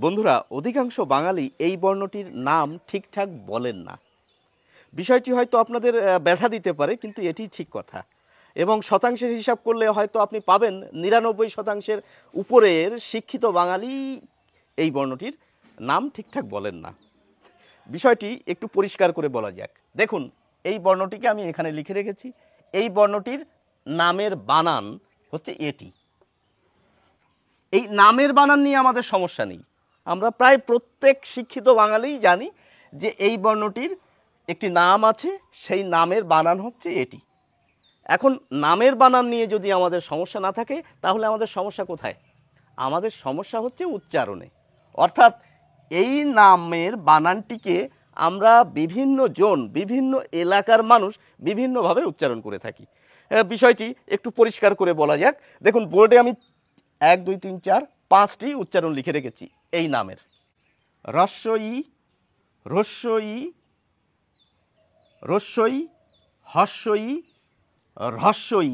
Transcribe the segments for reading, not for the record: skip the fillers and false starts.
বন্ধুরা, অধিকাংশ বাঙালি এই বর্ণটির নাম ঠিকঠাক বলেন না। বিষয়টি হয়তো আপনাদের ব্যথা দিতে পারে, কিন্তু এটি ঠিক কথা। এবং শতাংশের হিসাব করলে হয়তো আপনি পাবেন 99% উপরের শিক্ষিত বাঙালি এই বর্ণটির নাম ঠিকঠাক বলেন না। বিষয়টি একটু পরিষ্কার করে বলা যাক। দেখুন, এই বর্ণটিকে আমি এখানে লিখে রেখেছি। এই বর্ণটির নামের বানান হচ্ছে এটি। এই নামের বানান নিয়ে আমাদের সমস্যা নেই। আমরা প্রায় প্রত্যেক শিক্ষিত বাঙালিই জানি যে এই বর্ণটির একটি নাম আছে, সেই নামের বানান হচ্ছে এটি। এখন নামের বানান নিয়ে যদি আমাদের সমস্যা না থাকে, তাহলে আমাদের সমস্যা কোথায়? আমাদের সমস্যা হচ্ছে উচ্চারণে। অর্থাৎ এই নামের বানানটিকে আমরা বিভিন্ন এলাকার মানুষ বিভিন্নভাবে উচ্চারণ করে থাকি। বিষয়টি একটু পরিষ্কার করে বলা যাক। দেখুন, বোর্ডে আমি 1 2 3 4 5টি উচ্চারণ লিখে রেখেছি এই নামের। রস্বই, রস্বই, রস্বই, হস্বই, হ্রস্বই।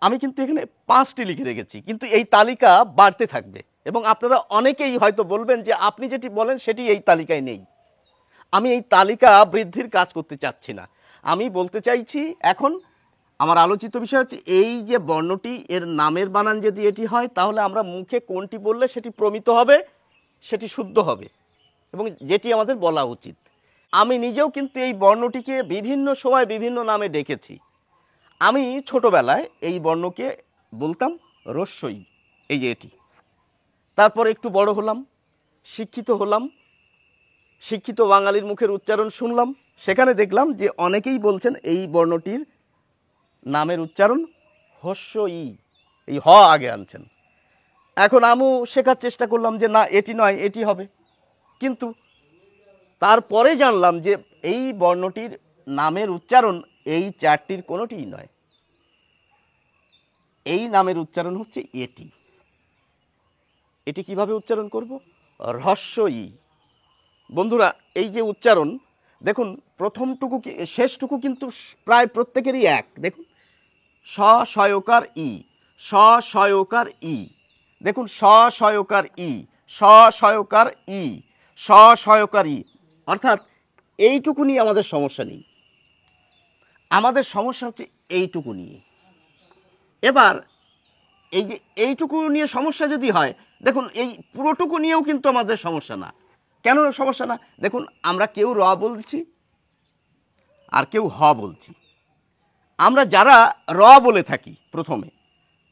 আমি কিন্তু এখানে 5টি লিখে রেখেছি, কিন্তু এই তালিকা বাড়তে থাকবে এবং আপনারা অনেকেই হয়তো বলবেন যে আপনি যেটি বলেন সেটি এই তালিকায় নেই। আমি এই তালিকা বৃদ্ধির কাজ করতে চাচ্ছি না। আমি বলতে চাইছি, এখন আমার আলোচিত বিষয় হচ্ছে এই যে বর্ণটি, এর নামের বানান যদি এটি হয়, তাহলে আমরা মুখে কোনটি বললে সেটি প্রমিত হবে, সেটি শুদ্ধ হবে এবং যেটি আমাদের বলা উচিত। আমি নিজেও কিন্তু এই বর্ণটিকে বিভিন্ন সময় বিভিন্ন নামে ডেকেছি। আমি ছোটবেলায় এই বর্ণকে বলতাম রস্বই, এই যে এটি। তারপর একটু বড় হলাম, শিক্ষিত হলাম, শিক্ষিত বাঙালির মুখের উচ্চারণ শুনলাম, সেখানে দেখলাম যে অনেকেই বলছেন এই বর্ণটির নামের উচ্চারণ হস্যই, এই হ আগে আনছেন। এখন আমিও শেখার চেষ্টা করলাম যে না, এটি নয়, এটি হবে। কিন্তু তারপরে জানলাম যে এই বর্ণটির নামের উচ্চারণ এই 4টির কোনোটিই নয়। এই নামের উচ্চারণ হচ্ছে এটি। এটি কিভাবে উচ্চারণ করব? হ্রস্বই। বন্ধুরা, এই যে উচ্চারণ, দেখুন প্রথমটুকু শেষটুকু কিন্তু প্রায় প্রত্যেকেরই এক। দেখুন, স শয়কার ই, স শয়কার ই। দেখুন, স শয়কার ই, স শয়কার ই, স শয়কার ই। অর্থাৎ এইটুকু নিয়ে আমাদের সমস্যা নেই, আমাদের সমস্যা হচ্ছে এইটুকু নিয়ে। এবার এই যে এইটুকু নিয়ে সমস্যা যদি হয়, দেখুন এই পুরোটুকু নিয়েও কিন্তু আমাদের সমস্যা না। কেন সমস্যা না? দেখুন, আমরা কেউ র বলছি আর কেউ হ বলছি। আমরা যারা র বলে থাকি প্রথমে,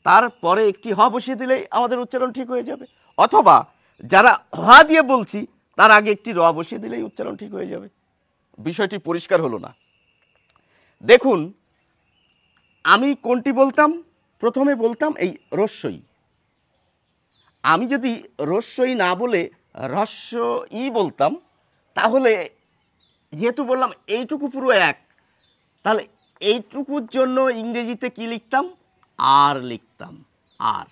তারপরে একটি হ বসিয়ে দিলেই আমাদের উচ্চারণ ঠিক হয়ে যাবে। অথবা যারা হ দিয়ে বলছি, তার আগে একটি র বসিয়ে দিলেই উচ্চারণ ঠিক হয়ে যাবে। বিষয়টি পরিষ্কার হলো না? দেখুন, আমি কোনটি বলতাম? প্রথমে বলতাম এই রস্বই। আমি যদি রস্বই না বলে হ্রস্ব ই বলতাম, তাহলে যেহেতু বললাম এইটুকু পুরো এক, তাহলে এইটুকুর জন্য ইংরেজিতে কি লিখতাম? আর লিখতাম। আর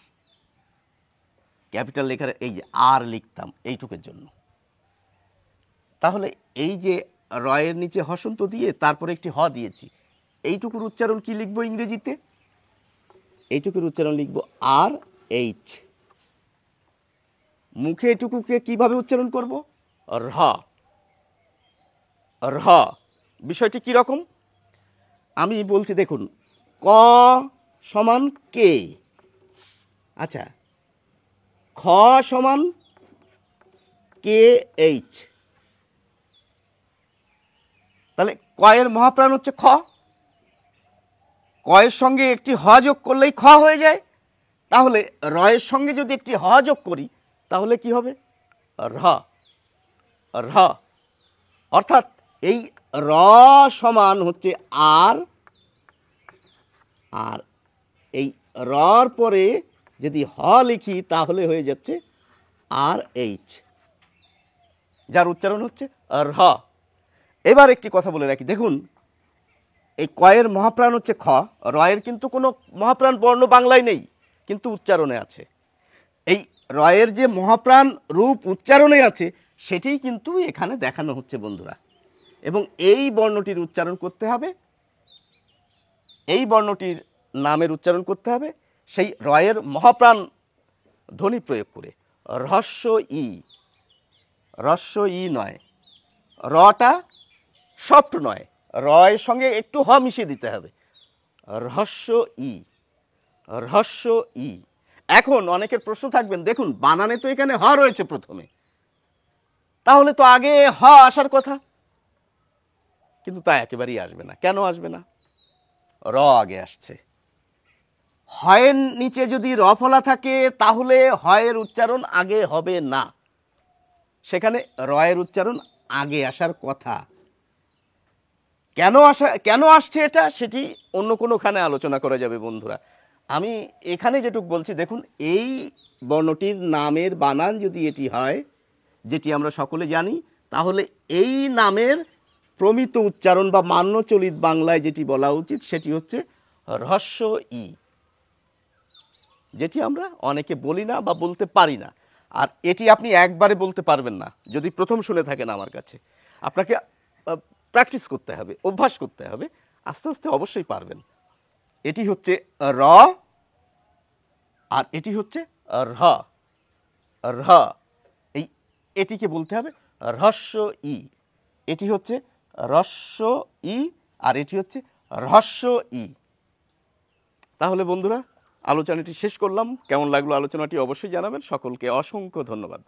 ক্যাপিটাল লেখার এই যে আর লিখতাম এইটুকুর জন্য। তাহলে এই যে রয়ের নিচে হসন্ত দিয়ে তারপরে একটি হ দিয়েছি, এইটুকুর উচ্চারণ কি লিখবো ইংরেজিতে? এইটুকুর উচ্চারণ লিখব আর এইচ। মুখে এটুকুকে কিভাবে উচ্চারণ করব? র, র। বিষয়টি কি রকম আমি বলছি, দেখুন, ক সমান কে। আচ্ছা, খ সমান কে এইচ। তাহলে কয়ের মহাপ্রাণ হচ্ছে খ। কয়ের সঙ্গে একটি হ যোগ করলেই খ হয়ে যায়। তাহলে রয়ের সঙ্গে যদি একটি হ যোগ করি, তাহলে কি হবে? র, র। অর্থাৎ এই র সমান হচ্ছে আর, আর এই রর পরে যদি হ লিখি তাহলে হয়ে যাচ্ছে আর এইচ, যার উচ্চারণ হচ্ছে র। এবার একটি কথা বলে রাখি, দেখুন, এই কয়ের মহাপ্রাণ হচ্ছে খ, রয়ের কিন্তু কোনো মহাপ্রাণ বর্ণ বাংলায় নেই, কিন্তু উচ্চারণে আছে। এই রয়ের যে মহাপ্রাণ রূপ উচ্চারণে আছে, সেটিই কিন্তু এখানে দেখানো হচ্ছে বন্ধুরা। এবং এই বর্ণটির উচ্চারণ করতে হবে, এই বর্ণটির নামের উচ্চারণ করতে হবে সেই রয়ের মহাপ্রাণ ধ্বনি প্রয়োগ করে। হ্রস্ব ই, হ্রস্ব ই নয়, রটা সফট নয়, রয়ের সঙ্গে একটু হ মিশিয়ে দিতে হবে। হ্রস্ব ই, হ্রস্ব ই। এখন অনেকের প্রশ্ন থাকবেন, দেখুন বানানে তো এখানে হ রয়েছে প্রথমে, তাহলে তো আগে হ আসার কথা, কিন্তু তা একেবারেই আসবে না। কেন আসবে না? র আগে আসছে। হয়ের নিচে যদি র ফলা থাকে তাহলে হয়ের উচ্চারণ আগে হবে না, সেখানে রয়ের উচ্চারণ আগে আসার কথা। কেন আসছে এটা, সেটি অন্য কোনোখানে আলোচনা করা যাবে বন্ধুরা। আমি এখানে যেটুকু বলছি, দেখুন এই বর্ণটির নামের বানান যদি এটি হয়, যেটি আমরা সকলে জানি, তাহলে এই নামের প্রমিত উচ্চারণ বা মান্যচলিত বাংলায় যেটি বলা উচিত সেটি হচ্ছে হ্রস্ব ই, যেটি আমরা অনেকে বলি না বা বলতে পারি না। আর এটি আপনি একবারে বলতে পারবেন না যদি প্রথম শুনে থাকেন আমার কাছে। আপনাকে প্র্যাকটিস করতে হবে, অভ্যাস করতে হবে, আস্তে আস্তে অবশ্যই পারবেন। এটি হচ্ছে র, আর এটি হচ্ছে র, র। এটিকে বলতে হবে হ্রস্ব ই। এটি হচ্ছে হ্রস্ব ই, আর এটি হচ্ছে হ্রস্ব ই। তাহলে বন্ধুরা, আলোচনাটি শেষ করলাম। কেমন লাগলো আলোচনাটি অবশ্যই জানাবেন। সকলকে অসংখ্য ধন্যবাদ।